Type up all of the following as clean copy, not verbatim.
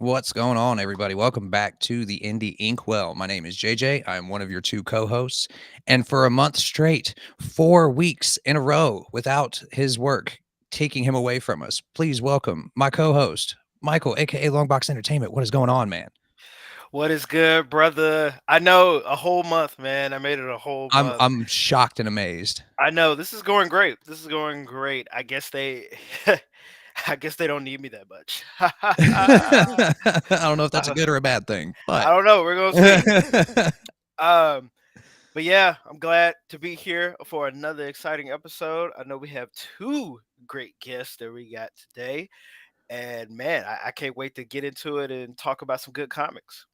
What's going on, everybody? Welcome back to the Indie Inkwell. My name is JJ. I'm one of your two co-hosts. And for a month straight, 4 weeks in a row without his work taking him away from us, please welcome my co-host, Michael, aka Longbox Entertainment. What is going on, man? What is good, brother? I know a whole month, man. I made it a whole I'm month. I'm shocked and amazed. I know this is going great. This is going great. I guess they, I guess they don't need me that much. I don't know if that's a good or a bad thing, I but don't know. We're gonna see. Um, but yeah, I'm glad to be here for another exciting episode. I know we have two great guests that we got today, and man, I can't wait to get into it and talk about some good comics.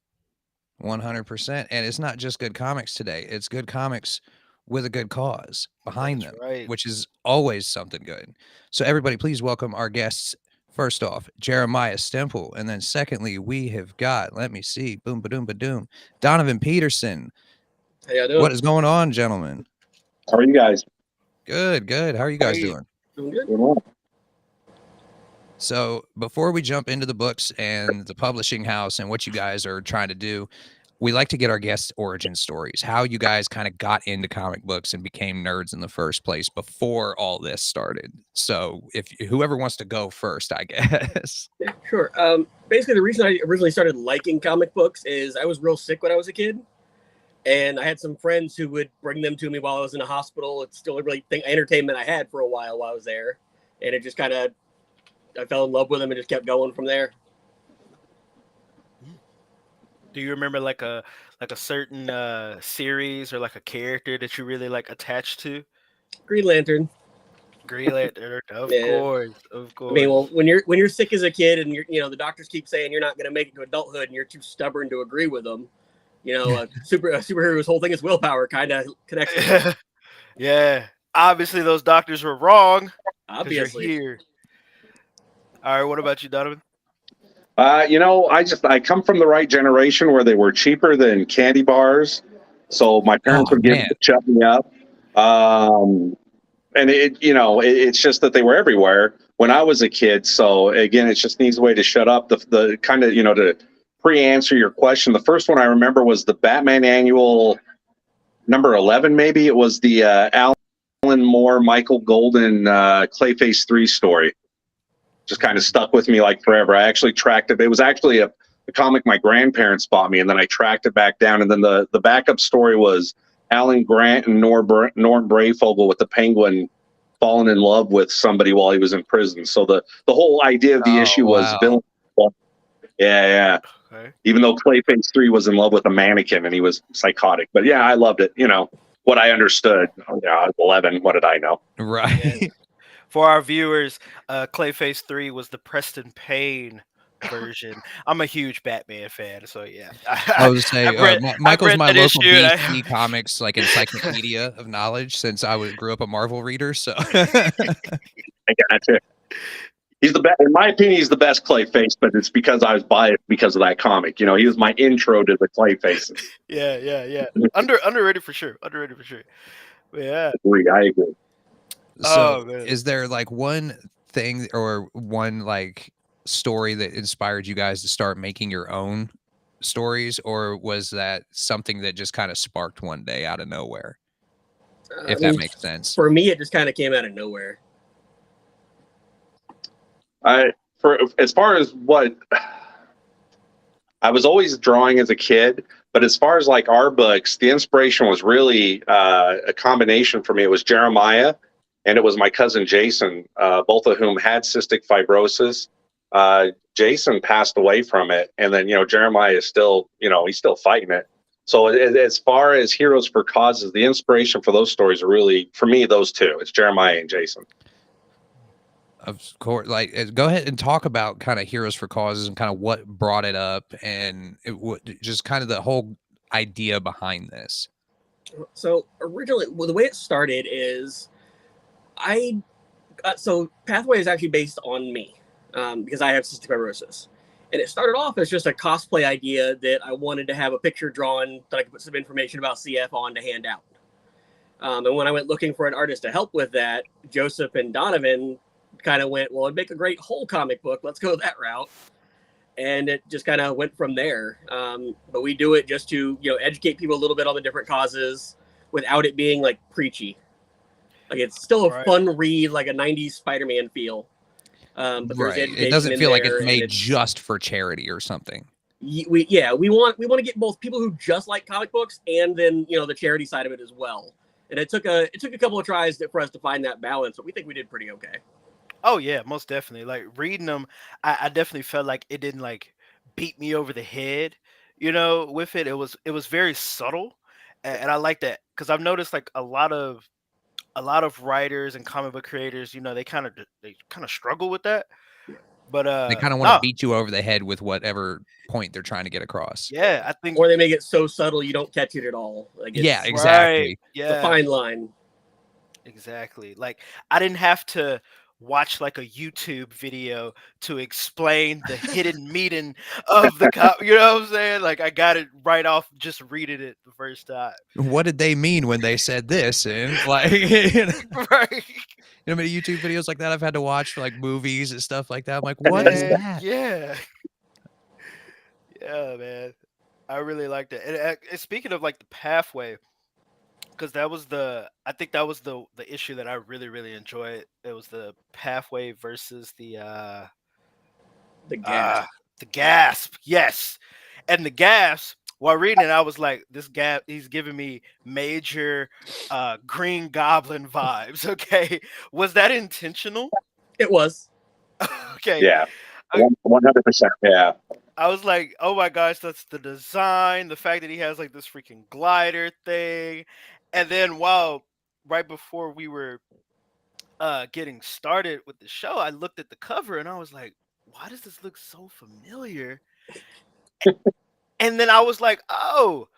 100%. And it's not just good comics today. It's good comics with a good cause behind That's them, right. which is always something good. So everybody, please welcome our guests. First off, Jeremiah Stemple. And then secondly, we have got, let me see, boom, ba-doom, ba-doom, Donovan Peterson. How y'all What doing? is going on, gentlemen? How are you guys? Good, good. How are you guys Great. doing? Doing good? Doing well. So before we jump into the books and the publishing house and what you guys are trying to do, we like to get our guests' origin stories, how you guys kind of got into comic books and became nerds in the first place before all this started. So if whoever wants to go first, I guess. Yeah, sure. Basically, the reason I originally started liking comic books is I was real sick when I was a kid, and I had some friends who would bring them to me while I was in a hospital. It's still a really thing entertainment I had for a while I was there, and it just kind of I fell in love with them and just kept going from there. Do you remember like a certain series or like a character that you really like attached to? Green Lantern. Green Lantern, of Yeah. course, of I mean, course. well, when you're sick as a kid and the doctors keep saying you're not going to make it to adulthood and you're too stubborn to agree with them, a superhero's whole thing is willpower kind of connects with it. Yeah, obviously those doctors were wrong because you're Obviously. here. All right, what about you, Donovan? I come from the right generation where they were cheaper than candy bars, so my parents Oh would give man. shut me up. Um, and it's just that they were everywhere when I was a kid. So again, it just needs a way to shut up. The kind of to pre-answer your question. The first one I remember was the Batman Annual number 11. Maybe it was the Alan Moore, Michael Golden Clayface 3 story. Just kind of stuck with me like forever. I actually tracked it. It was actually a comic my grandparents bought me, and then I tracked it back down. And then the backup story was Alan Grant and Norm Brayfogle with the Penguin falling in love with somebody while he was in prison. So the whole idea of the Oh issue was wow. villain. Yeah. Okay. Even though Clayface 3 was in love with a mannequin and he was psychotic. But yeah, I loved it. What I understood. Yeah, I was 11. What did I know? Right. For our viewers, Clayface 3 was the Preston Payne version. I'm a huge Batman fan, so yeah. I was say I've read I've Michael's read my that local issue. And DC Comics like encyclopedia of knowledge since grew up a Marvel reader. So I gotcha. He's the best, in my opinion. He's the best Clayface, but it's because I was biased because of that comic. He was my intro to the Clayfaces. yeah. Underrated for sure. Underrated for sure. Yeah. I agree. So, Oh man. is there like one thing or one like story that inspired you guys to start making your own stories, or was that something that just kind of sparked one day out of nowhere? I If that mean, makes sense. for me, it just kind of came out of nowhere. As far as what I was always drawing as a kid, but as far as like our books, the inspiration was really a combination for me. It was Jeremiah, and it was my cousin Jason, both of whom had cystic fibrosis. Jason passed away from it, and then Jeremiah is still he's still fighting it. So as far as heroes for causes, the inspiration for those stories are really for me those two. It's Jeremiah and Jason. Of course, like go ahead and talk about kind of heroes for causes and kind of what brought it up and just kind of the whole idea behind this. So originally, well, the way it started is so Pathway is actually based on me because I have cystic fibrosis. And it started off as just a cosplay idea that I wanted to have a picture drawn that I could put some information about CF on to hand out. And when I went looking for an artist to help with that, Joseph and Donovan kind of went, well, it'd make a great whole comic book. Let's go that route. and it just kind of went from there. But we do it just to educate people a little bit on the different causes without it being like preachy. Like it's still a fun read, like a '90s Spider-Man feel. But there's education It doesn't feel like it's made it's just for charity or something. We want to get both people who just like comic books and then the charity side of it as well. And it took a couple of tries for us to find that balance, but we think we did pretty okay. Oh yeah, most definitely. Like reading them, I definitely felt like it didn't like beat me over the head, with it. It was very subtle, and I like that because I've noticed like a lot of writers and comic book creators, they kind of struggle with that. But they kind of want to beat you over the head with whatever point they're trying to get across. Yeah, I think, or they make it so subtle you don't catch it at all. Like yeah, exactly. Right, yeah, it's a fine line. Exactly. Like I didn't have to watch like a YouTube video to explain the hidden meaning of the you know what I'm saying? Like I got it right off just reading it the first time. What did they mean when they said this? And like right. Many YouTube videos like that I've had to watch for like movies and stuff like that. I'm like, what is that? Yeah. Yeah, man. I really liked it. And speaking of like the pathway, because I think that was the issue that I really, really enjoyed. It was the pathway versus the gasp. The gasp, yes. And the gasp, while reading it, I was like, this gasp, he's giving me major Green Goblin vibes. Okay. Was that intentional? It was. Okay. Yeah. 100%. Yeah. I was like, oh my gosh, that's the design, the fact that he has like this freaking glider thing. And then right before we were getting started with the show, I looked at the cover and I was like, why does this look so familiar? And then I was like, oh,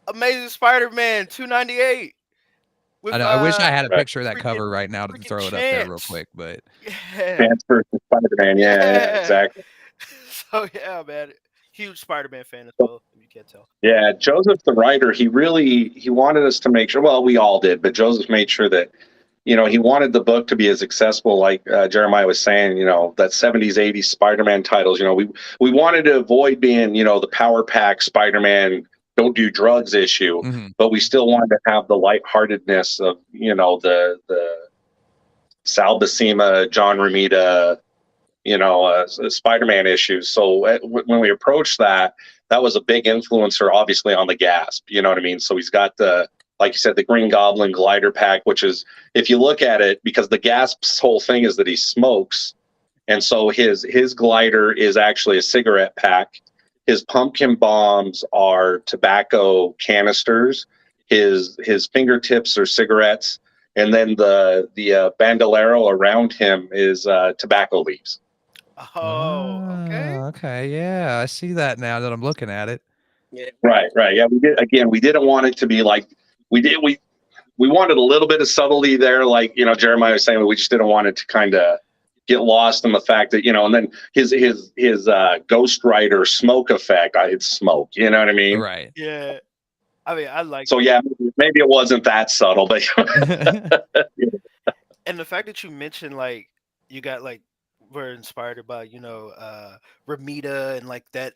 Amazing Spider-Man 298. I know, I wish I had a picture of that cover right now to throw it up there real quick, but yeah. Chance versus Spider-Man, yeah, exactly. So yeah, man, huge Spider-Man fan as well, if you can't tell. Yeah, Joseph the writer, he wanted us to make sure, well, we all did, but Joseph made sure that he wanted the book to be as accessible, like Jeremiah was saying, that 70s, 80s Spider-Man titles. We wanted to avoid being, the power pack Spider-Man, don't do drugs issue, but we still wanted to have the lightheartedness of, the Sal Buscema, John Romita, Spider-Man issues. So when we approached that was a big influencer, obviously, on the Gasp. You know what I mean? So he's got like you said, the Green Goblin glider pack, which is, if you look at it, because the Gasp's whole thing is that he smokes, and so his glider is actually a cigarette pack. His pumpkin bombs are tobacco canisters. His fingertips are cigarettes, and then the bandolero around him is tobacco leaves. Oh, okay. Okay, yeah, I see that now that I'm looking at it. Yeah. Right. Yeah, we didn't want it to be like we wanted a little bit of subtlety there, like Jeremiah was saying, but we just didn't want it to kind of get lost in the fact that and then his Ghost Rider smoke effect. It's smoke, you know what I mean? Right. Yeah. I mean, I like. So yeah, maybe it wasn't that subtle, but and the fact that you mentioned like you got like we're inspired by Romita and like that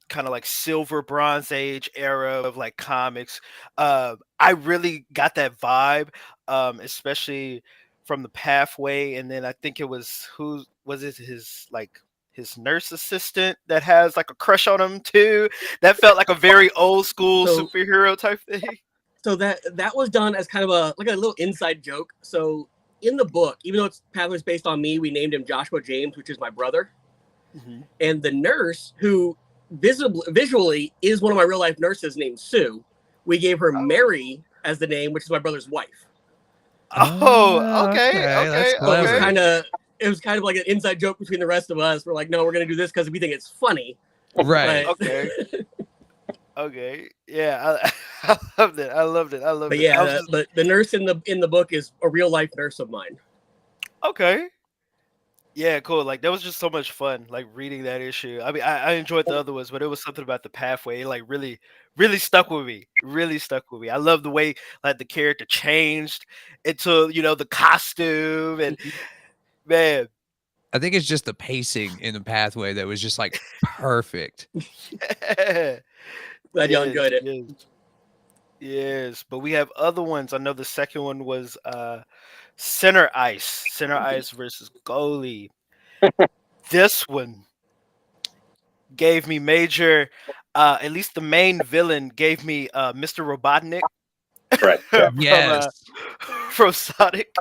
kind of like silver bronze age era of like comics. I really got that vibe, especially from the pathway, and then I think it was his nurse assistant that has like a crush on him too. That felt like a very old school superhero type thing. So that was done as kind of a little inside joke. So in the book, even though Pathway's based on me, we named him Joshua James, which is my brother. And the nurse, who visually is one of my real life nurses named Sue, we gave her Mary as the name, which is my brother's wife. Oh, okay. That's Okay. It was kind of like an inside joke between the rest of us. We're like, no, we're going to do this because we think it's funny. Right. But, Okay. Okay. Yeah, I loved it. But yeah, the nurse in the book is a real life nurse of mine. Okay. Yeah, cool. Like that was just so much fun, like reading that issue. I mean, I enjoyed the other ones, but it was something about the pathway. It like really, really stuck with me. Really stuck with me. I love the way like the character changed into the costume, and man, I think it's just the pacing in the pathway that was just like perfect. Yeah. Glad y'all Yes, enjoyed it. yes, yes. But we have other ones. I know the second one was Center Ice versus Goalie. This one gave me major. At least the main villain gave me Mr. Robotnik Right. from Yes. from Sonic.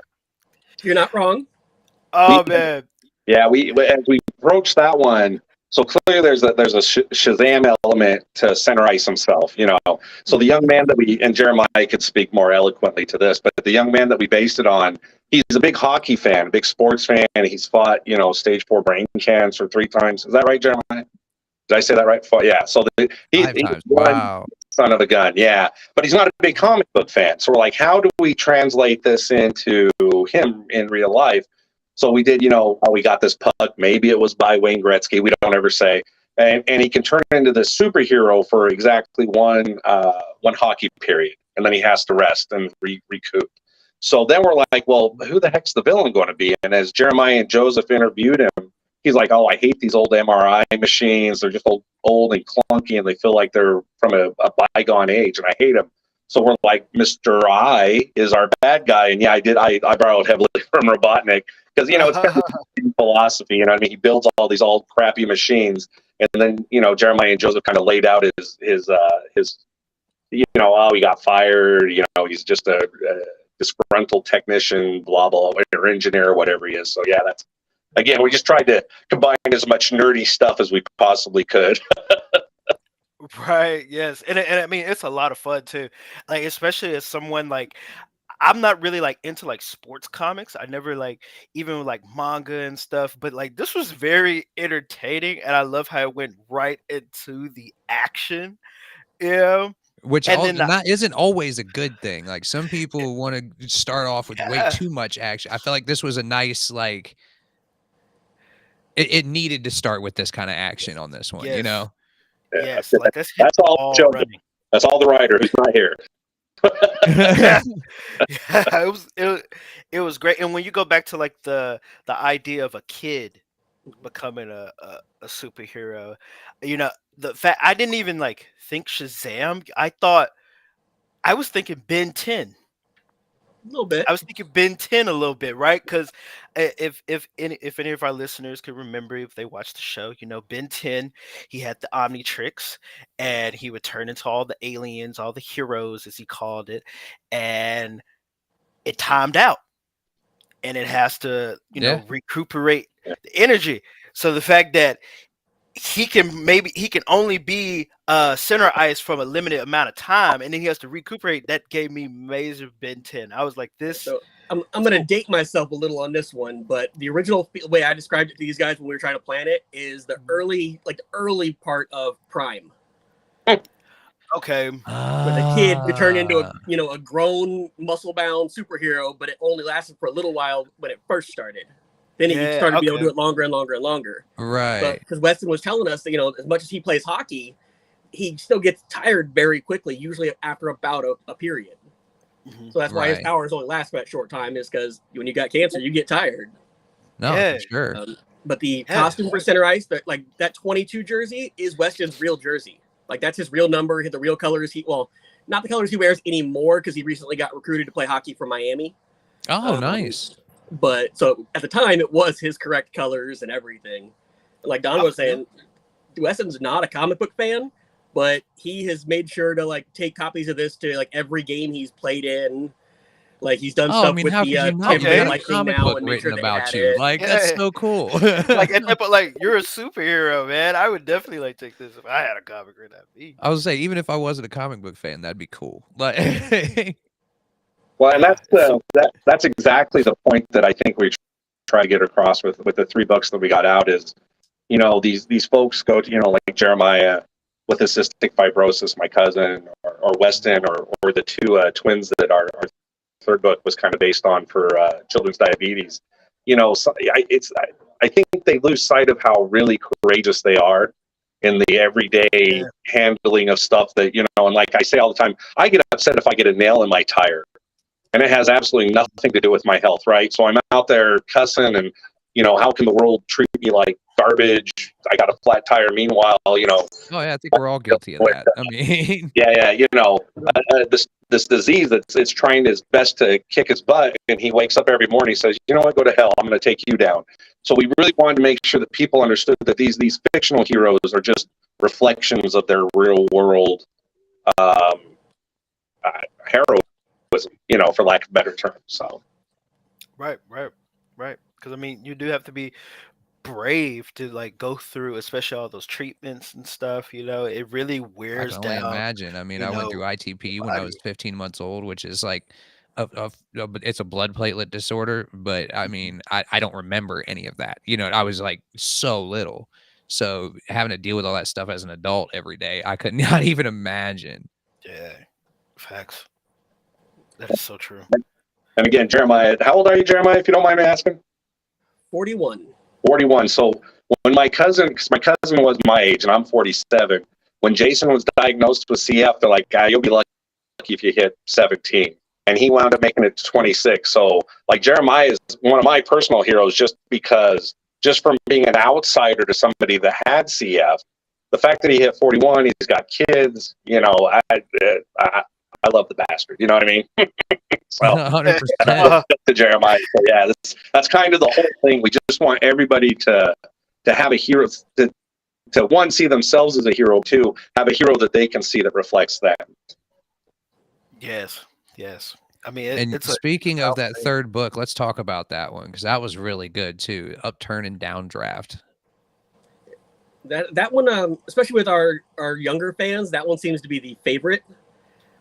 You're not wrong. Oh man, Yeah, as we approach that one, so clearly there's a Shazam element to Center Ice himself, you know. So the young man that and Jeremiah could speak more eloquently to this, but the young man that we based it on, he's a big hockey fan, a big sports fan. He's fought, you know, stage 4 brain cancer 3 times. Is that right, Jeremiah? Did I say that right? Yeah. So he's 5 times. one Wow. son of a gun. Yeah. But he's not a big comic book fan. So we're like, how do we translate this into him in real life? So we did, you know, we got this puck. Maybe it was by Wayne Gretzky. We don't ever say. And he can turn into this superhero for exactly one hockey period. And then he has to rest and recoup. So then we're like, well, who the heck's the villain going to be? And as Jeremiah and Joseph interviewed him, he's like, oh, I hate these old MRI machines. They're just old and clunky, and they feel like they're from a bygone age, and I hate them. So we're like, Mr. I is our bad guy. And yeah, I borrowed heavily from Robotnik because, you know, it's kind of philosophy. You know what I mean? He builds all these old crappy machines. And then, you know, Jeremiah and Joseph kind of laid out his you know, oh, he got fired. You know, he's just a disgruntled technician, blah, blah, or engineer or whatever he is. So yeah, again, we just tried to combine as much nerdy stuff as we possibly could. right? Yes, and I mean it's a lot of fun too. Like especially as someone like I'm not really like into like sports comics. I never like even like manga and stuff, but like this was very entertaining, and I love how it went right into the action. Yeah, Which and then that isn't always a good thing. Like some people want to start off with way yeah, too much action. I feel like this was a nice like it needed to start with this kind of action on this one, you yes, know? yes, like that's hit That's all all Joseph. running. That's all the writer who's not here. Yeah, yeah, it was great. And when you go back to like the idea of a kid becoming a superhero, you know, the fact I didn't even like think Shazam. I was thinking Ben 10. A little bit. I was thinking Ben 10 a little bit, right? Because if any of our listeners can remember, if they watched the show, you know, Ben 10, he had the Omnitrix, and he would turn into all the aliens, all the heroes, as he called it, and it timed out, and it has to, you Yeah. know, recuperate the energy. So the fact that he can only be center ice from a limited amount of time, and then he has to recuperate. That gave me major Ben 10. I was like, this. So I'm going to date myself a little on this one, but the original way I described it to these guys when we were trying to plan it is the early part of Prime. Okay. With a kid to turn into a grown muscle-bound superhero, but it only lasted for a little while when it first started. Then he started to be able to do it longer and longer and longer. Right. Because Weston was telling us that, you know, as much as he plays hockey, he still gets tired very quickly, usually after about a period. Mm-hmm. So that's why his powers only last for that short time, is because when you got cancer, you get tired. No, for sure. But the costume for Center Ice, that 22 jersey is Weston's real jersey. Like, that's his real number, the real colors. Not the colors he wears anymore, because he recently got recruited to play hockey for Miami. Oh, nice. But so at the time, it was his correct colors and everything. Like Don was saying, Weston's not a comic book fan, but he has made sure to like take copies of this to like every game he's played in. Like he's done stuff with how the could you not have a thing comic now book and make written sure about they you? had it. Like that's so cool. like you're a superhero, man. I would definitely like take this if I had a comic written at me. I would say even if I wasn't a comic book fan, that'd be cool. Like. Well, and that's exactly the point that I think we try to get across with the 3 books that we got out is, you know, these folks go to, you know, like Jeremiah with cystic fibrosis, my cousin, or Weston, or the 2 twins that our 3rd book was kind of based on for children's diabetes. You know, so I think they lose sight of how really courageous they are in the everyday handling of stuff that, you know, and like I say all the time, I get upset if I get a nail in my tire. And it has absolutely nothing to do with my health, right? So I'm out there cussing and how can the world treat me like garbage? I got a flat tire. Meanwhile, Oh yeah, I think we're all guilty of that. I mean, this disease it's trying its best to kick its butt, and he wakes up every morning and says, you know what, go to hell, I'm going to take you down. So we really wanted to make sure that people understood that these fictional heroes are just reflections of their real world heroism, for lack of a better term. So Right. Because I mean, you do have to be brave to like go through, especially all those treatments and stuff. It really I wears can only down. imagine. I mean, I went through ITP when I body. was 15 months old, which is like it's a blood platelet disorder, but I mean, I don't remember any of that. I was like so little. So having to deal with all that stuff as an adult every day, I could not even imagine. Yeah, facts. That is so true. and again, Jeremiah, how old are you, Jeremiah, if you don't mind me asking? 41. 41. So when because my cousin was my age and I'm 47, when Jason was diagnosed with CF, they're like, you'll be lucky if you hit 17. And he wound up making it to 26. So like Jeremiah is one of my personal heroes just from being an outsider to somebody that had CF. The fact that he hit 41, he's got kids, I love the bastard. You know what I mean? So 100%. to Jeremiah. So yeah, that's kind of the whole thing. We just want everybody to have a hero, to one, see themselves as a hero, two, have a hero that they can see that reflects them. Yes. I mean, And speaking of that third book, let's talk about that one because that was really good too. Upturn and Downdraft. That one, especially with our younger fans, that one seems to be the favorite.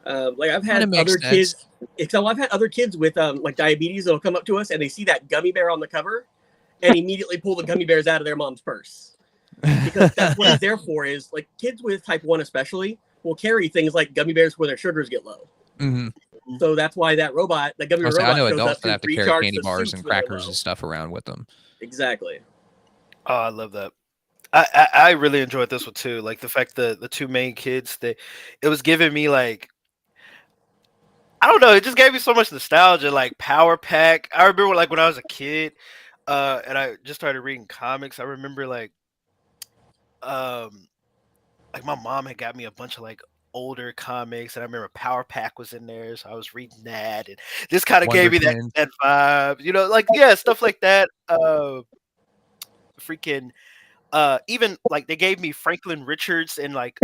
Like I've had other kids, so I've had other kids with like diabetes that'll come up to us and they see that gummy bear on the cover and immediately pull the gummy bears out of their mom's purse, because that's what it's there for. Is like kids with type 1 especially will carry things like gummy bears where their sugars get low. Mm-hmm. So that's why that robot, the gummy bear robot, I know shows adults up that have to carry candy bars and crackers and stuff around with them. Exactly. Oh, I love that. I really enjoyed this one too. Like the fact that the two main kids, it was giving me like, I don't know, it just gave me so much nostalgia. Like Power Pack. I remember like when I was a kid, and I just started reading comics. I remember like my mom had got me a bunch of like older comics, and I remember Power Pack was in there, so I was reading that, and this kind of gave me that vibe, like stuff like that. Freaking even like they gave me Franklin Richards and like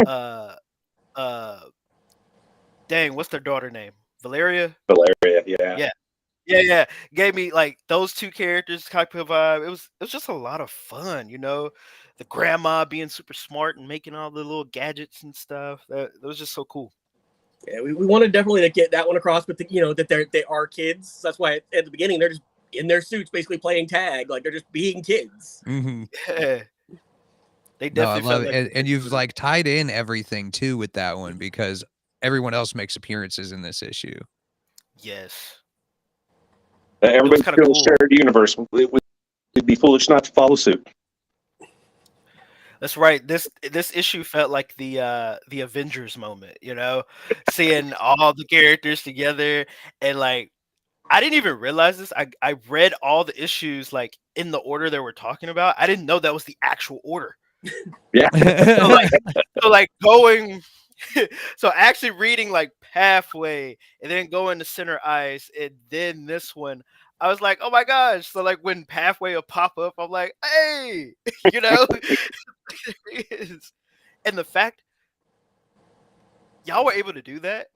dang, what's their daughter name? Valeria, yeah. Gave me like those two characters type of vibe. It was just a lot of fun, the grandma being super smart and making all the little gadgets and stuff. That was just so cool. Yeah, we wanted definitely to get that one across, but that they are kids. That's why at the beginning they're just in their suits, basically playing tag, like they're just being kids. Mm-hmm. Yeah. They definitely I love it. And you've like tied in everything too with that one because everyone else makes appearances in this issue. Yes. Everybody's in a shared universe. It would be foolish not to follow suit. That's right. This issue felt like the Avengers moment, seeing all the characters together, and like I didn't even realize this. I read all the issues like in the order they were talking about. I didn't know that was the actual order. Yeah. so like going so actually reading like Pathway and then going to Center Ice and then this one, I was like, oh my gosh. So like when Pathway will pop up, I'm like, hey, there he is. And the fact y'all were able to do that,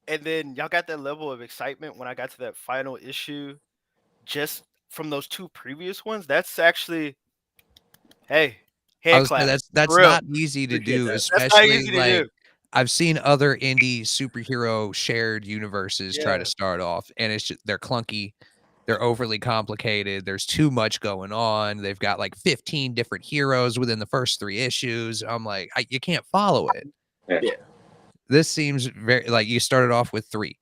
and then y'all got that level of excitement when I got to that final issue just from those two previous ones, that's actually, hey, hand clap. That's not easy to do, especially like I've seen other indie superhero shared universes try to start off, and it's just, they're clunky, they're overly complicated, there's too much going on, they've got like 15 different heroes within the first 3 issues. I'm like, you can't follow it. Yeah. This seems very like you started off with 3.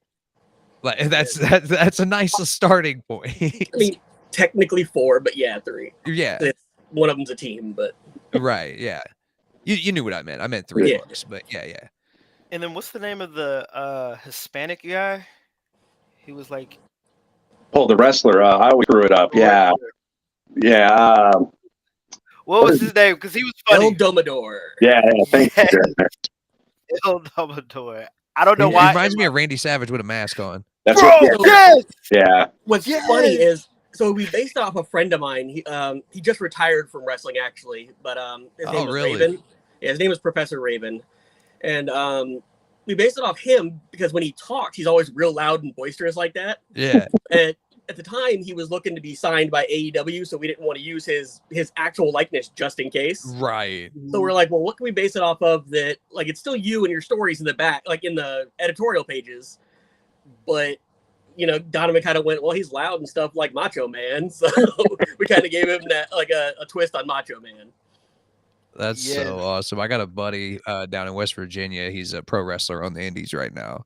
Like that's a nice starting point. I mean, technically 4, but 3. Yeah. One of them's a team, but right, yeah. You knew what I meant. I meant 3 books, but yeah. And then what's the name of the Hispanic guy? He was like, the wrestler. I always screw it up. Yeah. Yeah. What was his name? Because he was funny. El Domador. Yeah. Thank you. El Domador. I don't He know why. reminds me of Randy Savage with a mask on. That's Bro, what. yes! Yeah. What's Yes! funny is, so we based off a friend of mine. He just retired from wrestling actually, but his name was really? Raven. Yeah, his name was Professor Raven, and we based it off him because when he talks, he's always real loud and boisterous like that. Yeah. And at the time, he was looking to be signed by AEW, so we didn't want to use his actual likeness just in case. Right. So we're like, well, what can we base it off of that? Like, it's still you and your stories in the back, like in the editorial pages, but Donovan kind of went, well, he's loud and stuff like Macho Man, so we kind of gave him that like a twist on Macho Man. That's so awesome. I got a buddy down in West Virginia. He's a pro wrestler on the Indies right now.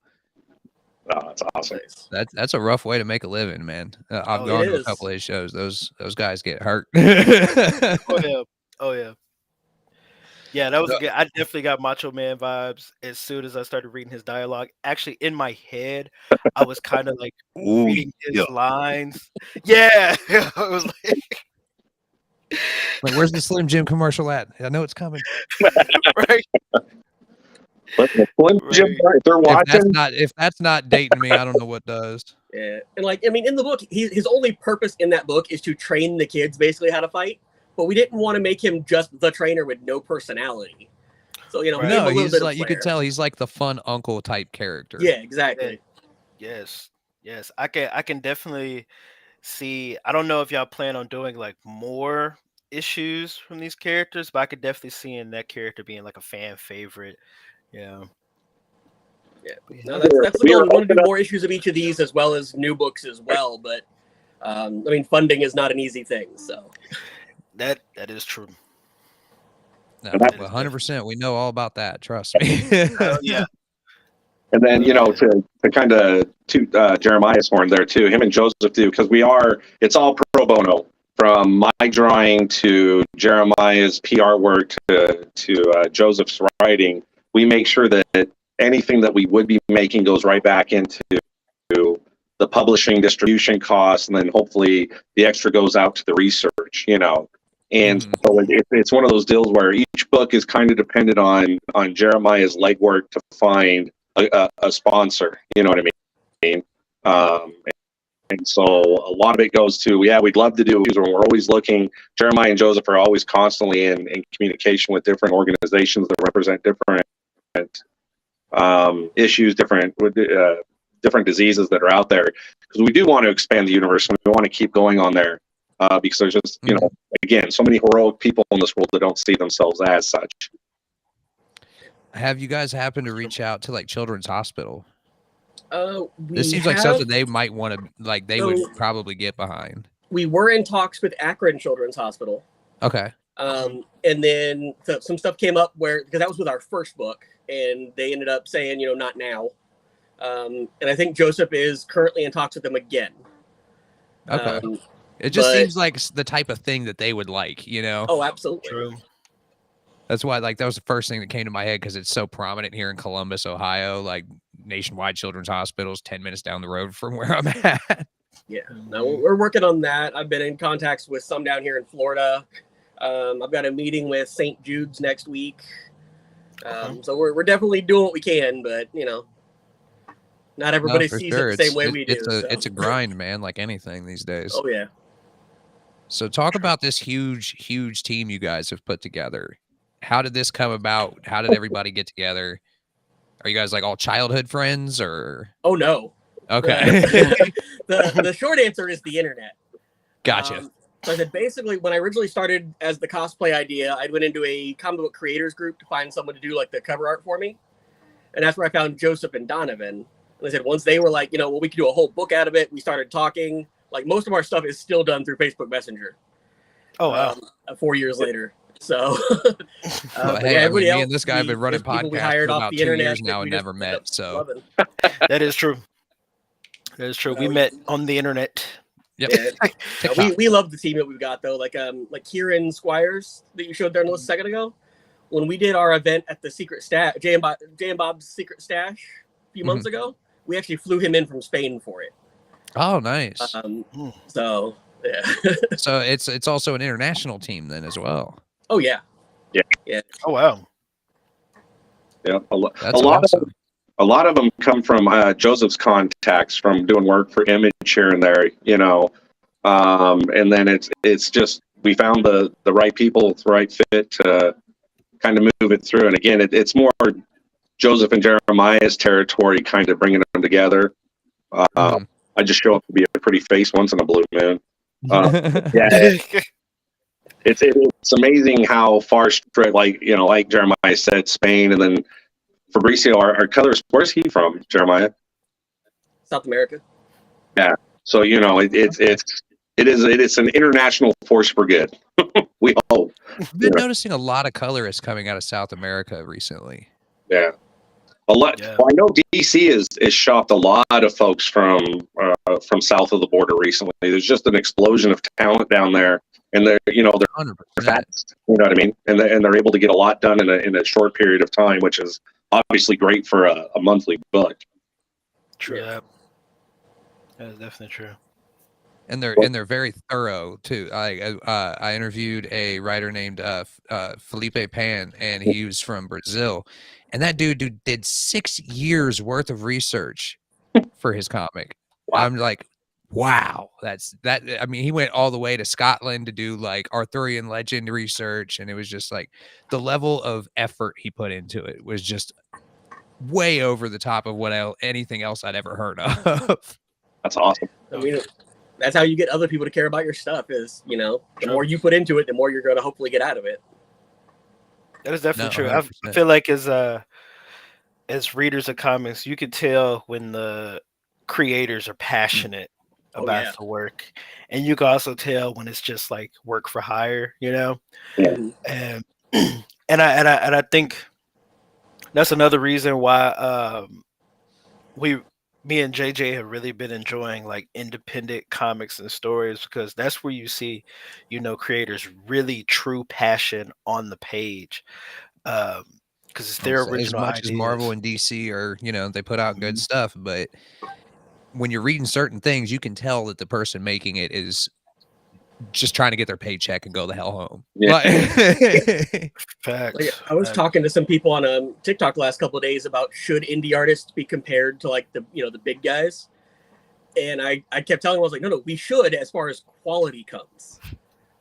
Oh, that's awesome. That's a rough way to make a living, man. I've gone to a couple of his shows. Those guys get hurt. Oh yeah. Yeah, that was good. I definitely got Macho Man vibes as soon as I started reading his dialogue. Actually, in my head, I was kind of like reading his lines. Yeah, I was like, where's the Slim Jim commercial at? I know it's coming. Right. Slim Jim, if they're watching, if that's not dating me, I don't know what does. Yeah, and in the book, his only purpose in that book is to train the kids basically how to fight. But we didn't want to make him just the trainer with no personality. So no, he's like, you could tell he's like the fun uncle type character. Yeah, exactly. Yes. I can definitely see. I don't know if y'all plan on doing like more issues from these characters, but I could definitely see in that character being like a fan favorite. Yeah. No, that's the goal. We want to do more issues of each of these as well as new books as well. But funding is not an easy thing. So. That is true. No, 100%. We know all about that. Trust me. Yeah. And then to kind of toot Jeremiah's horn there too. Him and Joseph do, because it's all pro bono, from my drawing to Jeremiah's PR work to Joseph's writing. We make sure that anything that we would be making goes right back into the publishing, distribution costs, and then hopefully the extra goes out to the research. And so it's one of those deals where each book is kind of dependent on Jeremiah's legwork to find a sponsor. You know what I mean? And so a lot of it goes to, we'd love to do it. We're always looking. Jeremiah and Joseph are always constantly in communication with different organizations that represent different issues, different diseases that are out there. Because we do want to expand the universe, and we want to keep going on there. Because there's just, again, so many heroic people in this world that don't see themselves as such. Have you guys happened to reach out to like Children's Hospital? This seems like something they might want to, like, they would probably get behind. We were in talks with Akron Children's Hospital. Okay. And then some stuff came up because that was with our first book, and they ended up saying, not now. And I think Joseph is currently in talks with them again. Okay. It just seems like the type of thing that they would like, Oh, absolutely. True. That's why, that was the first thing that came to my head, because it's so prominent here in Columbus, Ohio. Like, Nationwide Children's Hospitals 10 minutes down the road from where I'm at. Yeah, no, we're working on that. I've been in contacts with some down here in Florida. I've got a meeting with St. Jude's next week. So we're definitely doing what we can, but not everybody sees it the same way we do. It's a grind, man, like anything these days. Oh yeah. So talk about this huge team you guys have put together. How did this come about? How did everybody get together? Are you guys like all childhood friends, or? Oh no. Okay. The short answer is the internet. Gotcha. So I said, basically, when I originally started as the cosplay idea, I went into a comic book creators group to find someone to do like the cover art for me. And that's where I found Joseph and Donovan. And I said, once they were like, we could do a whole book out of it, we started talking. Like, most of our stuff is still done through Facebook Messenger. Oh, wow. 4 years later. So, hey, me and this guy have been running podcasts for about 2 years now and never met. So that is true. That is true. We met on the internet. Yep. Yeah. We love the team that we've got though. Like Kieran Squires that you showed there a second ago. When we did our event at the Secret Stash, Jay and Bob's Secret Stash a few months ago, we actually flew him in from Spain for it. Oh, nice. So Yeah. So it's also an international team then as well. Oh yeah. Yeah. Yeah. Oh wow. Yeah, That's awesome. a lot of them come from Joseph's contacts from doing work for Image here and there, and then it's just we found the right people with the right fit to kind of move it through. And again, it's more Joseph and Jeremiah's territory, kind of bringing them together. Mhm. I just show up to be a pretty face once in a blue moon. Yeah, it's amazing how far straight, like Jeremiah said, Spain, and then Fabricio, our colorist. Where's he from, Jeremiah? South America. Yeah. So it is an international force for good. We hope. I've been noticing a lot of colorists coming out of South America recently. Yeah. A lot. Yeah. Well, I know DC is shopped a lot of folks from south of the border recently. There's just an explosion of talent down there, and they're 100%. fast. You know what I mean? And they're able to get a lot done in a short period of time, which is obviously great for a monthly book. True that. That is definitely true. And they're very thorough too. I interviewed a writer named Felipe Pan, and he was from Brazil, and that dude did 6 years worth of research for his comic. Wow. I'm like, wow, that's that. I mean, he went all the way to Scotland to do like Arthurian legend research, and it was just like the level of effort he put into it was just way over the top of what anything else I'd ever heard of. That's awesome. I mean, that's how you get other people to care about your stuff. Is the Sure. more you put into it, the more you're going to hopefully get out of it. That is definitely true. 100%. I feel like as readers of comics, you can tell when the creators are passionate Oh, about yeah. the work, and you can also tell when it's just like work for hire, Yeah. And and I think that's another reason why me and JJ have really been enjoying like independent comics and stories, because that's where you see, creators really true passion on the page. Because it's their As original much ideas. as Marvel and DC are, they put out good Mhm. stuff, but when you're reading certain things, you can tell that the person making it is just trying to get their paycheck and go the hell home. Yeah. Like, Facts. Like, I was talking to some people on TikTok the last couple of days about should indie artists be compared to like the big guys, and I kept telling them, I was like, no, we should, as far as quality comes.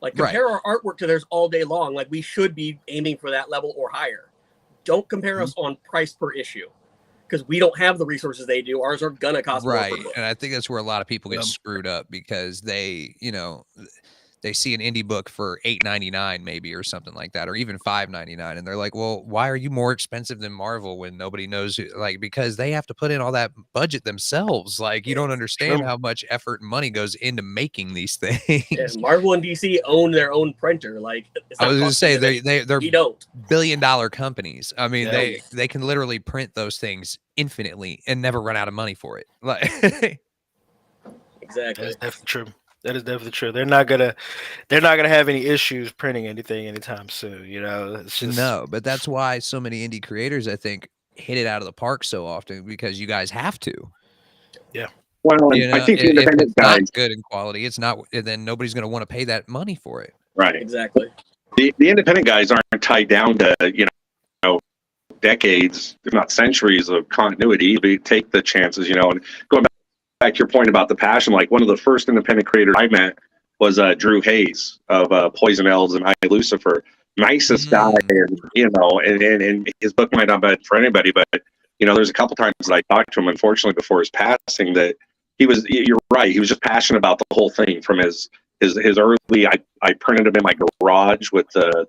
Like, compare our artwork to theirs all day long. Like, we should be aiming for that level or higher. Don't compare us on price per issue, because we don't have the resources they do. Ours are gonna cost more per book. and I think that's where a lot of people get Yep. screwed up, because they see an indie book for $8.99 maybe or something like that, or even $5.99, and they're like, well, why are you more expensive than Marvel when nobody knows who, like, because they have to put in all that budget themselves. Like, you don't understand how much effort and money goes into making these things. Yeah, Marvel and DC own their own printer. Like, it's I not was gonna say costing them. they're We don't. billion-dollar companies. I mean, Yeah. they can literally print those things infinitely and never run out of money for it. Like, Exactly. That is definitely true. That is definitely true. They're not gonna have any issues printing anything anytime soon. It's just no, but that's why so many indie creators, I think, hit it out of the park so often, because you guys have to. Well, I think the If independent it's not guys, good in quality, it's not. Then nobody's going to want to pay that money for it. right? Exactly. The independent guys aren't tied down to decades, if not centuries, of continuity. They take the chances, and going back to your point about the passion. Like, one of the first independent creators I met was Drew Hayes of Poison Elves and I Lucifer. Nicest guy, and his book might not be for anybody, but there's a couple times that I talked to him, unfortunately, before his passing, that you're right, he was just passionate about the whole thing from his early. I printed him in my garage with the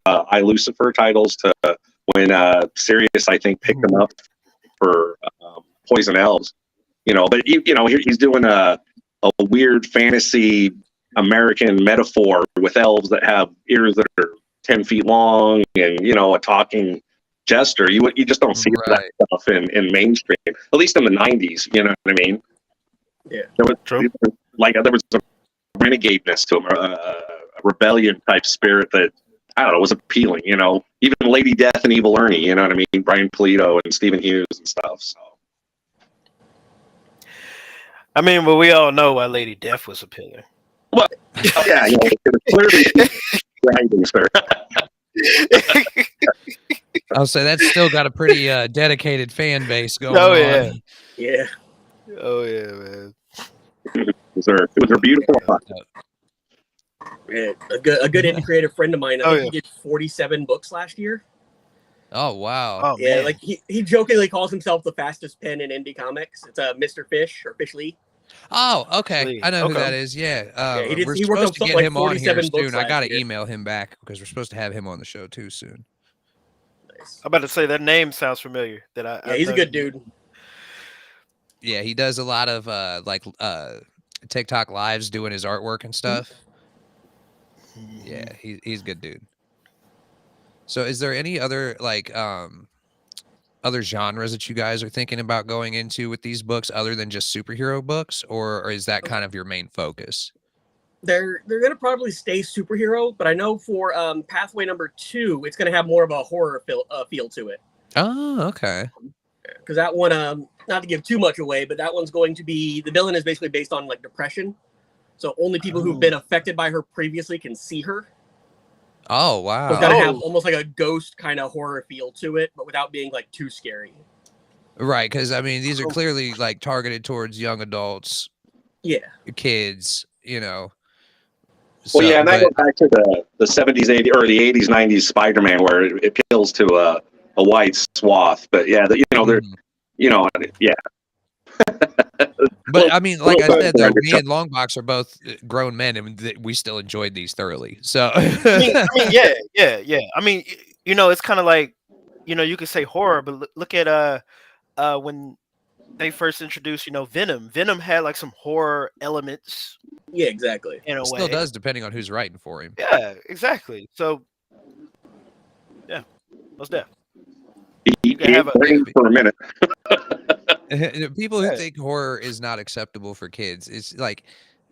I Lucifer titles, to when Sirius, I think, picked him up for Poison Elves. But he's doing a weird fantasy American metaphor with elves that have ears that are 10 feet long, and a talking jester. You just don't see that stuff in mainstream, at least in the 90s. You know what I mean? Yeah. There was a renegadeness to him, a rebellion type spirit that, I don't know, was appealing. Even Lady Death and Evil Ernie. You know what I mean? Brian Pulido and Stephen Hughes and stuff. So. I mean, but we all know why Lady Death was appealing. Well, yeah, clearly writing, sir. I'll say that's still got a pretty dedicated fan base going Oh, on. yeah. Yeah. Oh yeah, man. It was her beautiful. Yeah. A good indie creative friend of mine. I Oh, think he did 47 books last year. Oh wow. Oh Yeah, man. like he jokingly calls himself the fastest pen in indie comics. It's Mr. Fish or Fish Lee. Oh, okay. Sweet. I know who Okay. that is. Yeah. Yeah, We're he worked supposed on to something get like him on here 47 books soon. I last got to year. email him back because we're supposed to have him on the show too soon. Nice. I'm about to say that name sounds familiar. Yeah, he's a good dude. Yeah, he does a lot of TikTok lives doing his artwork and stuff. Yeah, he's a good dude. So is there any other other genres that you guys are thinking about going into with these books other than just superhero books, or is that kind of your main focus? They're gonna probably stay superhero, but I know for Pathway number 2, it's gonna have more of a horror feel to it. Oh, okay. Because that one, not to give too much away, but that one's going to be, the villain is basically based on like depression, so only people who've been affected by her previously can see her. Oh So wow. it's gonna have almost like a ghost kind of horror feel to it, but without being like too scary. Right, because I mean these are clearly like targeted towards young adults, Yeah. kids, you know. Well, yeah, and that but- goes back to the 70s, 80s, or the 80s, 90s Spider-Man, where it appeals to a wide swath. But yeah, they're, yeah. But I mean, like I said, though, me So- and Longbox are both grown men, and we still enjoyed these thoroughly. So, I mean, yeah. I mean, it's kind of like, you could say horror, but look at when they first introduced, Venom. Venom had like some horror elements Yeah, exactly. in a it way. still does, depending on who's writing for him. Yeah, exactly. So, yeah, what's that? He can have a- for a minute. People who think horror is not acceptable for kids, it's like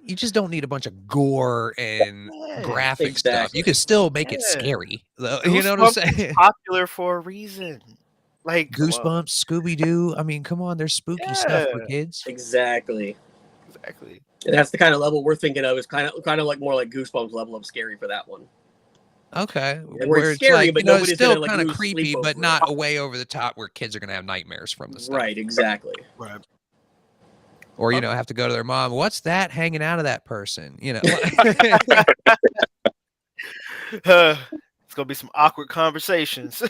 you just don't need a bunch of gore and Yeah, graphic stuff. exactly. You can still make it Yeah. scary. You know what I'm Goosebumps is saying? popular for a reason. Like come on. Goosebumps, Scooby Doo. I mean, come on, there's spooky stuff for Yeah. kids. Exactly. Exactly. And that's the kind of level we're thinking of, is kind of like more like Goosebumps level of scary for that one. Okay, Yeah, where it's it's scary, like, but it's nobody's still gonna, like, kind of lose creepy, sleep but over not it. way over the top where kids are gonna have nightmares from the stuff. Right, exactly. Right. Or have to go to their mom. What's that hanging out of that person? It's gonna be some awkward conversations.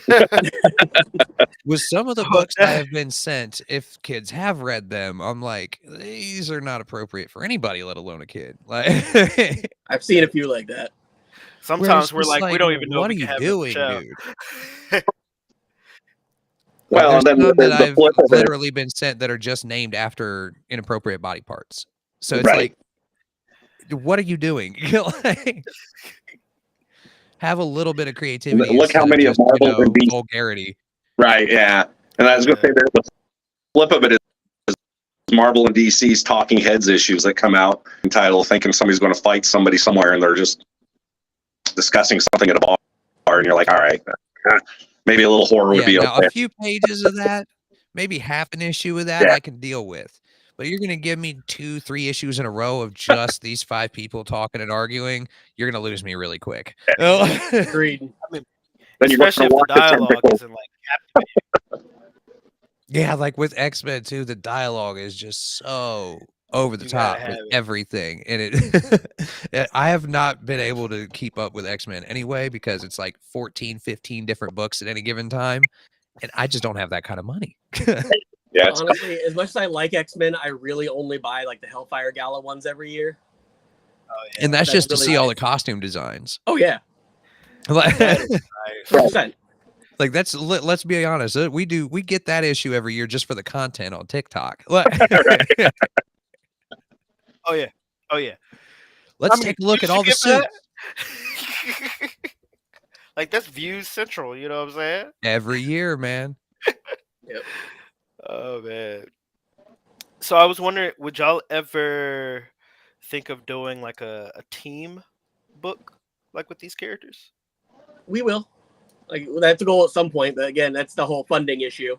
With some of the books I have been sent, if kids have read them, I'm like, these are not appropriate for anybody, let alone a kid. Like, I've seen a few like that. Sometimes where we're it's like, we don't even know what if are we can you have doing, dude? Well, There's and then some that I've flip of it, literally been sent that are just named after inappropriate body parts. So it's Right. like, what are you doing? Like, have a little bit of creativity. Look how instead many of of just, Marvel and DC vulgarity. right, yeah. And I was going to say the flip of it is Marvel and DC's Talking Heads issues that come out entitled thinking somebody's going to fight somebody somewhere, and they're just discussing something at a bar, and you're like, all right, maybe a little horror would be now okay. a few pages of that, maybe half an issue of that, Yeah. I can deal with. But you're gonna give me 2-3 issues in a row of just these 5 people talking and arguing, you're gonna lose me really quick. Agreed. Then you're going Especially to if the watch the dialogue tentacle. isn't like Yeah, like with X-Men too, the dialogue is just so over the You gotta top with have it. everything. And it I have not been able to keep up with X-Men anyway, because it's like 14, 15 different books at any given time. And I just don't have that kind of money. Yeah, it's Honestly, as much as I like X-Men, I really only buy like the Hellfire Gala ones every year. And that's That's just to really see all the nice. costume designs. Oh yeah, Like, that is nice. 100%. like that's let's be honest. We get that issue every year just for the content on TikTok. Oh yeah. Oh yeah. Let's I mean, take a look you at all the should get suits Like that's Views Central, you know what I'm saying? every year, man. Oh man. So I was wondering, would y'all ever think of doing like a team book like with these characters? We will. Like, that's the goal at some point, but again, that's the whole funding issue.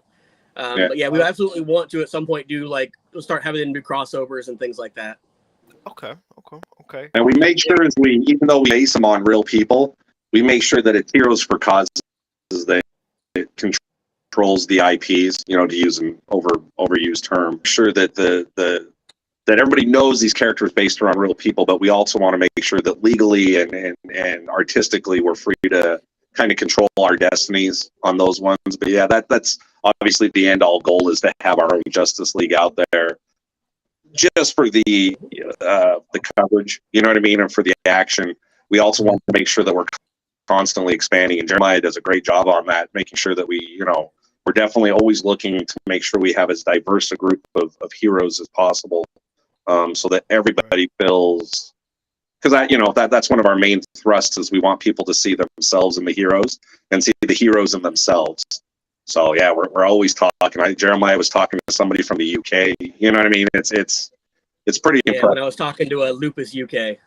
Yeah. But yeah, we absolutely want to at some point do like start having them do crossovers and things like that. Okay. Okay. And we make sure even though we base them on real people, we make sure that it's heroes for causes that it controls the IPs, to use an overused term. Sure that that everybody knows these characters based around real people, but we also want to make sure that legally and artistically we're free to kind of control our destinies on those ones. But yeah, that's obviously the end all goal, is to have our own Justice League out there, just for the coverage, you know what I mean, and for the action. We also want to make sure that we're constantly expanding, and Jeremiah does a great job on that, making sure that we're definitely always looking to make sure we have as diverse a group of heroes as possible, so that everybody feels, because that's one of our main thrusts, is we want people to see themselves in the heroes and see the heroes in themselves. So yeah, we're always talking. Jeremiah was talking to somebody from the UK. You know what I mean? It's pretty impressive. When I was talking to Lupus UK.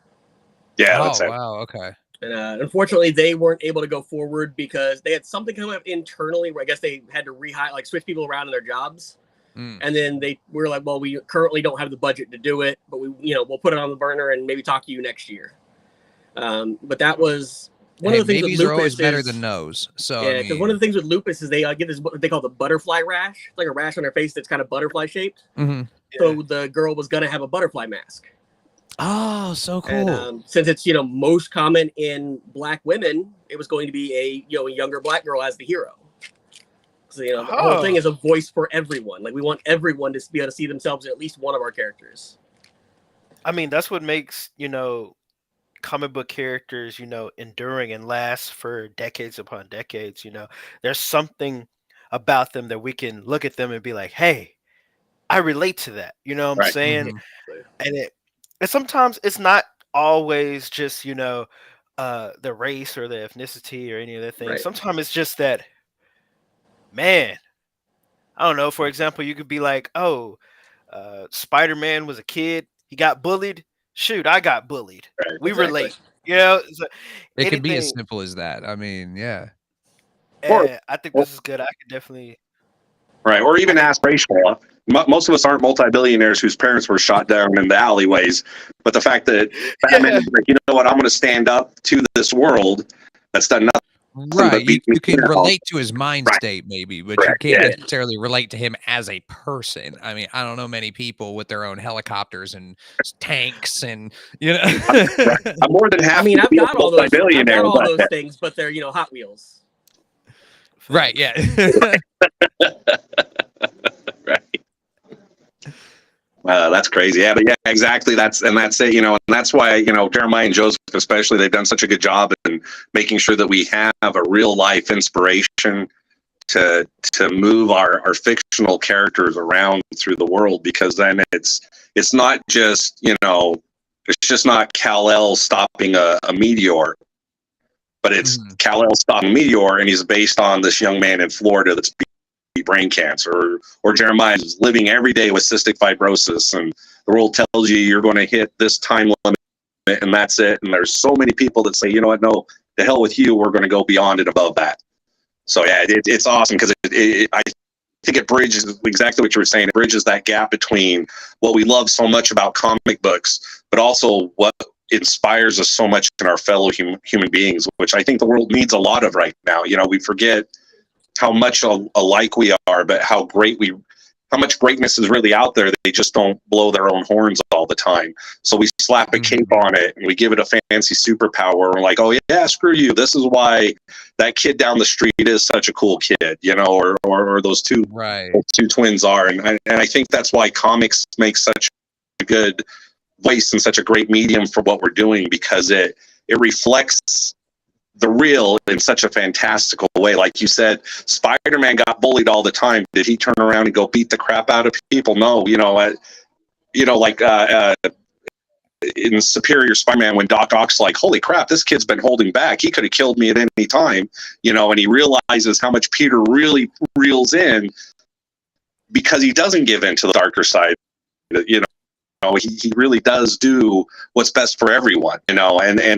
Yeah. Oh wow. Okay. And unfortunately, they weren't able to go forward because they had something come up internally where I guess they had to switch people around in their jobs. And then they were like, well, we currently don't have the budget to do it, but we'll put it on the burner and maybe talk to you next year. But that was one of the things. Maybes are always better than no's. So yeah, because one of the things with lupus is they get this what they call the butterfly rash. It's like a rash on their face that's kind of butterfly shaped. Mm-hmm. So the girl was gonna have a butterfly mask. Oh, so cool. And, since it's most common in black women, it was going to be a younger black girl as the hero. So the whole thing is a voice for everyone. Like we want everyone to be able to see themselves in at least one of our characters. I mean, that's what makes comic book characters enduring and last for decades upon decades. There's something about them that we can look at them and be like, hey, I relate to that. You know what I'm saying? Mm-hmm. And sometimes it's not always just the race or the ethnicity or any other thing. Right. Sometimes it's just that, man, I don't know. For example, you could be like, Spider-Man was a kid. He got bullied. Shoot, I got bullied. Right. We relate. It could be as simple as that. I mean, yeah. I think this is good. I could definitely. Right, or even aspirational. Most of us aren't multi-billionaires whose parents were shot down in the alleyways, but the fact that Batman is like, you know what, I'm going to stand up to this world that's done nothing. Right, you can relate to his mind state maybe, but you can't necessarily relate to him as a person. I mean, I don't know many people with their own helicopters and tanks and I'm more than happy. I mean, I've got all those things, but they're Hot Wheels. Right, yeah. Right. That's crazy. Yeah, but yeah, exactly. That's it. And that's why, Jeremiah and Joseph, especially, they've done such a good job in making sure that we have a real life inspiration to move our fictional characters around through the world, because then it's not just, it's just not Kal-El stopping a meteor, but it's Kal-El stopping a meteor, and he's based on this young man in Florida that's brain cancer, or Jeremiah is living every day with cystic fibrosis, and the world tells you you're going to hit this time limit and that's it. And there's so many people that say, you know what, no, the hell with you, we're going to go beyond and above that. So yeah, it's awesome, because I think it bridges exactly what you were saying. It bridges that gap between what we love so much about comic books, but also what inspires us so much in our fellow human beings, which I think the world needs a lot of right now. We forget how much alike we are, but how much greatness is really out there. They just don't blow their own horns all the time. So we slap a cape on it and we give it a fancy superpower. We're like, oh yeah, screw you. This is why that kid down the street is such a cool kid, or those two twins are. And I think that's why comics make such a good voice and such a great medium for what we're doing, because it reflects the real in such a fantastical way. Like you said, Spider-Man got bullied all the time. Did he turn around and go beat the crap out of people? No, like in Superior Spider-Man, when Doc Ock's like, holy crap, this kid's been holding back. He could have killed me at any time, and he realizes how much Peter really reels in because he doesn't give in to the darker side, he really does do what's best for everyone, and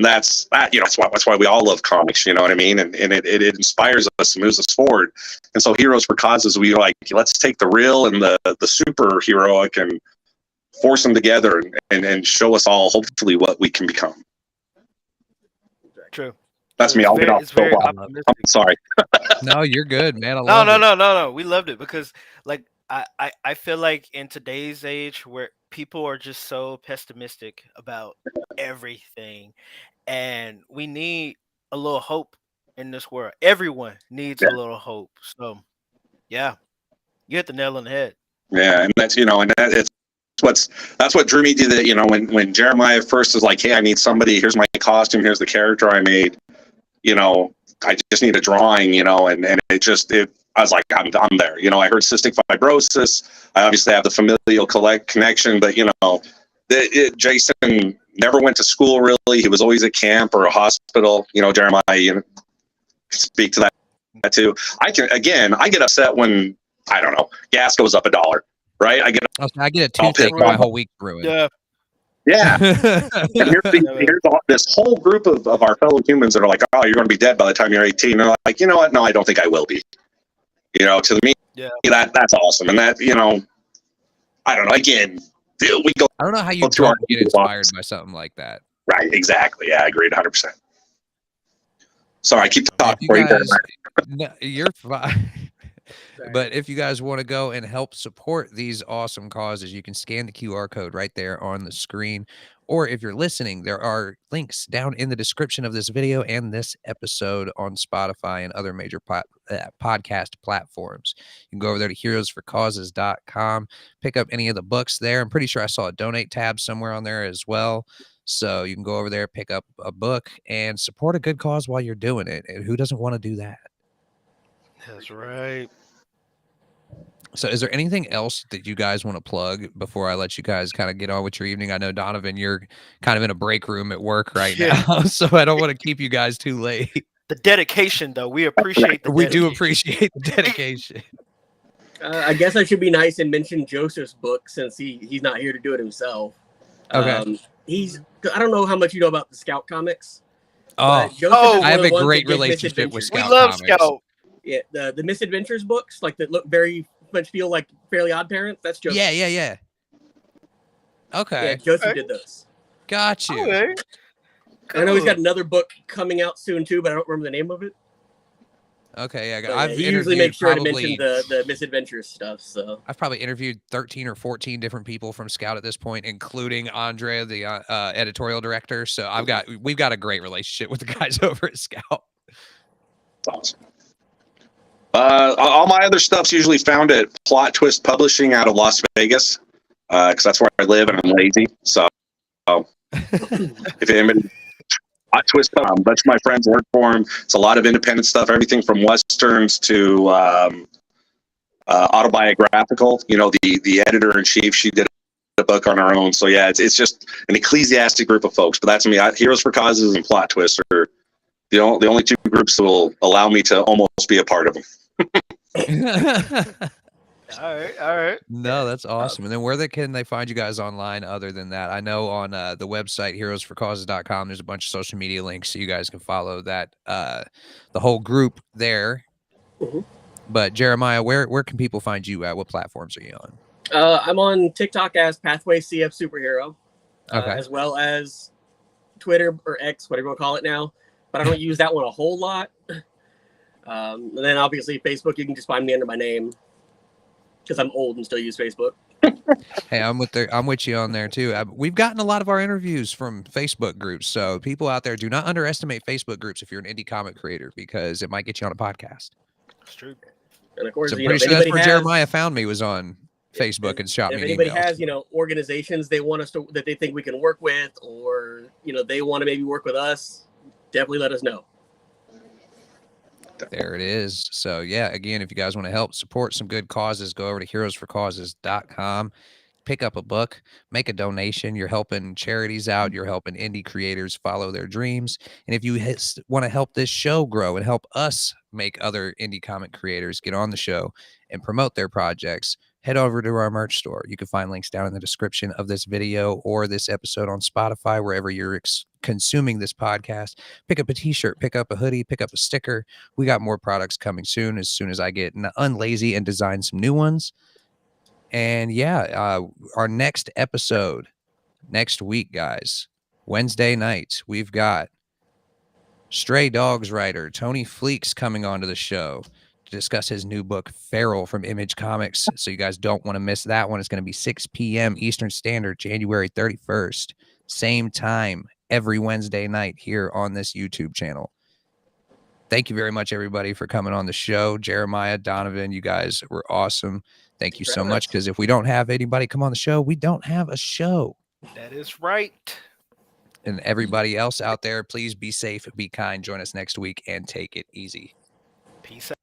that's why we all love comics, you know what I mean? And it inspires us and moves us forward. And so Heroes for Causes, we like, let's take the real and the super heroic and force them together and show us all hopefully what we can become. True. That's me. I'll get off. It's very I'm optimistic. sorry. No, you're good, man. I No, love it. no. We loved it because, like, I feel like in today's age where people are just so pessimistic about everything, and we need a little hope in this world. Everyone needs a little hope. So, yeah, you hit the nail on the head. Yeah, and that's and that's what drew me to the when Jeremiah first was like, hey, I need somebody. Here's my costume. Here's the character I made. I just need a drawing. And I was like, I'm there. I heard cystic fibrosis. I obviously have the familial connection, but Jason never went to school really. He was always at camp or a hospital. Jeremiah, speak to that too. I get upset when I don't know, gas goes up $1, right? I get a toothache and my whole week ruined. Yeah. And here's this whole group of our fellow humans that are like, oh, you're going to be dead by the time you're 18. And they're like, you know what? No, I don't think I will be. To me, that's awesome. And that, I don't know. Again, we go. I don't know how you don't get inspired by something like that. Right. Exactly. Yeah, I agreed 100%. Sorry, I keep talking for you guys. No, you're fine. But if you guys want to go and help support these awesome causes, you can scan the QR code right there on the screen. Or if you're listening, there are links down in the description of this video and this episode on Spotify and other major podcast platforms. You can go over there to heroesforcauses.com, pick up any of the books there. I'm pretty sure I saw a donate tab somewhere on there as well. So you can go over there, pick up a book, and support a good cause while you're doing it. And who doesn't want to do that? That's right. So is there anything else that you guys want to plug before I let you guys kind of get on with your evening? I know, Donovan, you're kind of in a break room at work right now, so I don't want to keep you guys too late. The dedication, though, we appreciate the We do appreciate the dedication. I guess I should be nice and mention Joseph's book since he's not here to do it himself. Okay. I don't know how much you know about the Scout comics. I have a great relationship with Scout. We love comics. Scout. Yeah, the Misadventures books, like that look very much feel like Fairly Odd Parents. That's Joseph. Yeah. Okay. Yeah, Joseph did those. Got you. Okay. I know he's got another book coming out soon too, but I don't remember the name of it. Okay, yeah. I've usually make sure to mention the Misadventures stuff. So I've probably interviewed 13 or 14 different people from Scout at this point, including Andrea, the editorial director. So we've got a great relationship with the guys over at Scout. That's awesome. All my other stuff's usually found at Plot Twist Publishing out of Las Vegas, because that's where I live and I'm lazy. So if anybody, Plot Twist, that's my friends work for him. It's a lot of independent stuff, everything from westerns to autobiographical. The editor in chief, she did a book on her own. So yeah, it's just an ecclesiastic group of folks. But that's me. Heroes for Causes and Plot Twist are the only two groups that will allow me to almost be a part of them. All right. No, that's awesome. And then where can they find you guys online other than that? I know on the website, heroesforcauses.com, there's a bunch of social media links so you guys can follow that, the whole group there. Mm-hmm. But Jeremiah, where can people find you at? What platforms are you on? I'm on TikTok as Pathway CF Superhero, as well as Twitter or X, whatever you want to call it now. But I don't use that one a whole lot. And then obviously Facebook, you can just find me under my name because I'm old and still use Facebook. Hey, I'm with you on there too. We've gotten a lot of our interviews from Facebook groups. So people out there, do not underestimate Facebook groups if you're an indie comic creator, because it might get you on a podcast. That's true. And of course, so pretty sure that's where Jeremiah found me, was on Facebook and shot me an email. If anybody has, organizations they want us to, that they think we can work with, or, they want to maybe work with us, definitely let us know. There it is. So yeah, again, if you guys want to help support some good causes, go over to heroesforcauses.com, pick up a book, make a donation. You're helping charities out. You're helping indie creators follow their dreams. And if you want to help this show grow and help us make other indie comic creators get on the show and promote their projects, head over to our merch store. You can find links down in the description of this video or this episode on Spotify, wherever you're consuming this podcast. Pick up a t-shirt, pick up a hoodie, pick up a sticker. We got more products coming soon as I get unlazy and design some new ones. And yeah, our next episode next week, guys, Wednesday night, we've got Stray Dogs writer Tony Fleeks coming onto the show to discuss his new book, Feral, from Image Comics. So you guys don't want to miss that one. It's going to be 6 p.m. Eastern Standard, January 31st. Same time every Wednesday night here on this YouTube channel. Thank you very much, everybody, for coming on the show. Jeremiah, Donovan, you guys were awesome. Thank you so much, because if we don't have anybody come on the show, we don't have a show. That is right. And everybody else out there, please be safe, be kind. Join us next week and take it easy. Peace out.